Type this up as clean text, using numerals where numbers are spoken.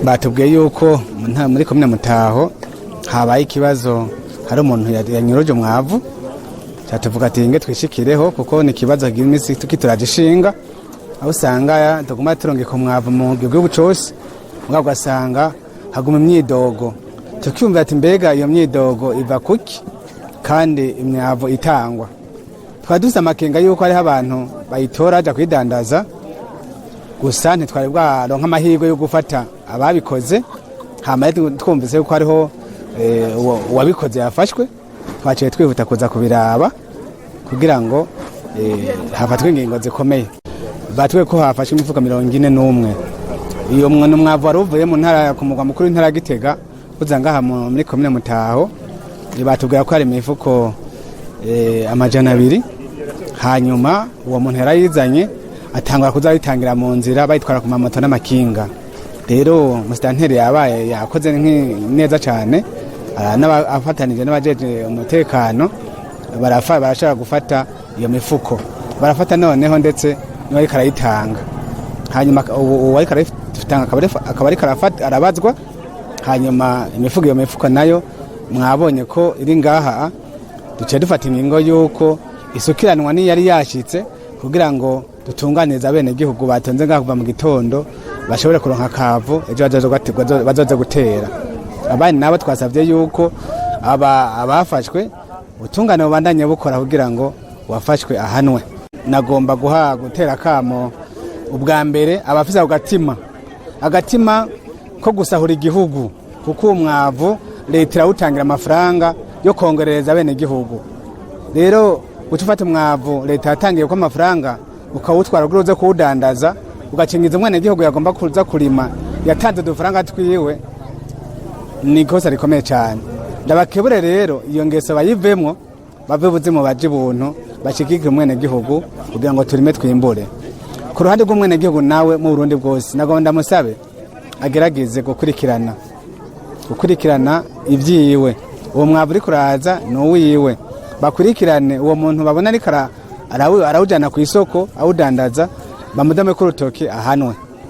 batubwiye yuko muri komine Mutaho habaye ikibazo, hari umuntu yanyuruje umwavu, cyatuvuga ati nge twishikireho kuko ni ikibazo kigira iminsi tukituragishinga, aho usanga tuguma turongeka umwavu mu gihugu cyose, mugabo ugasanga haguma imyidogo, tukyumva ati mbega iyo myidogo iva kuki kandi imyavu itangwa. Twaduze amakenga yuko hariho abantu bayitora aja kwidandaza, gusa ntitwari bwaronka amahirwe yo gufata ababikoze, hama twumvise yuko hariho uwabikoze yafashwe, twaciye twihuta kuza kubiraba kugira ngo hafatwe ingingo zikomeye. Batwe ko hafashwe imifuka 41. Iyo umwavu wari uvuye mu ntara ku mugwa mukuru w'intara Gitega uza ngaha muri komine Mutaho, batubwira ko hari imifuko 200. Hanyuma uwo muntu yarayizanye atangura kuzayitangira mu nzira bayitwara ku mamoto n'amakinga. Rero musitanteri yabaye yakoze neza cyane, n'abafatanije n'abajeje umutekano barashaka gufata iyo mifuko, barafata noneho ndetse niwe karayitanga. Hanyuma uwo karayitanga akaba ari arabazwa. Hanyuma iyo mifuko nayo mwabonye ko iri ngaha, duce dufata ingingo yuko isukiranwa ni yari yashitse kugira ngo dutunganize abene gihugu batonze ngaha kuva mu gitondo bashobore kuronka kavu ejo bazoze gutera. Abandi nabo twasavye yuko abafashwe utungane bubandanye bukora kugira ngo wafashwe ahanwe. Nagomba gutera kamo ubwa mbere abafisa agatima ko gusahura igihugu, kuko umwavu leta irawutangira amafaranga yo kongereza bene gihugu. Rero utufata umwavu leta yatangiye ko amafaranga ukawutwara kugira uze kuwudandaza, ugacingiza umwana igihugu yagomba kuza kurima yatanze udufaranga twiwe, ni ikosa rikomeye cyane. Ndabakebure rero iyo ngeso bayivemwo, bave buzimu baje ibuntu, bashikike umwene gihugu kugira ngo turime twimbure. Ku ruhande rw'umwene gihugu nawe mu Burundi bwose nagomba musabe agerageze gukurikirana ivyiwe. Uwo mwavu uri kuraza n'uwiwe, bakurikirane uwo muntu babona ariko arawujana ku isoko awudandaza, bamudame ku rutoki ahanwe.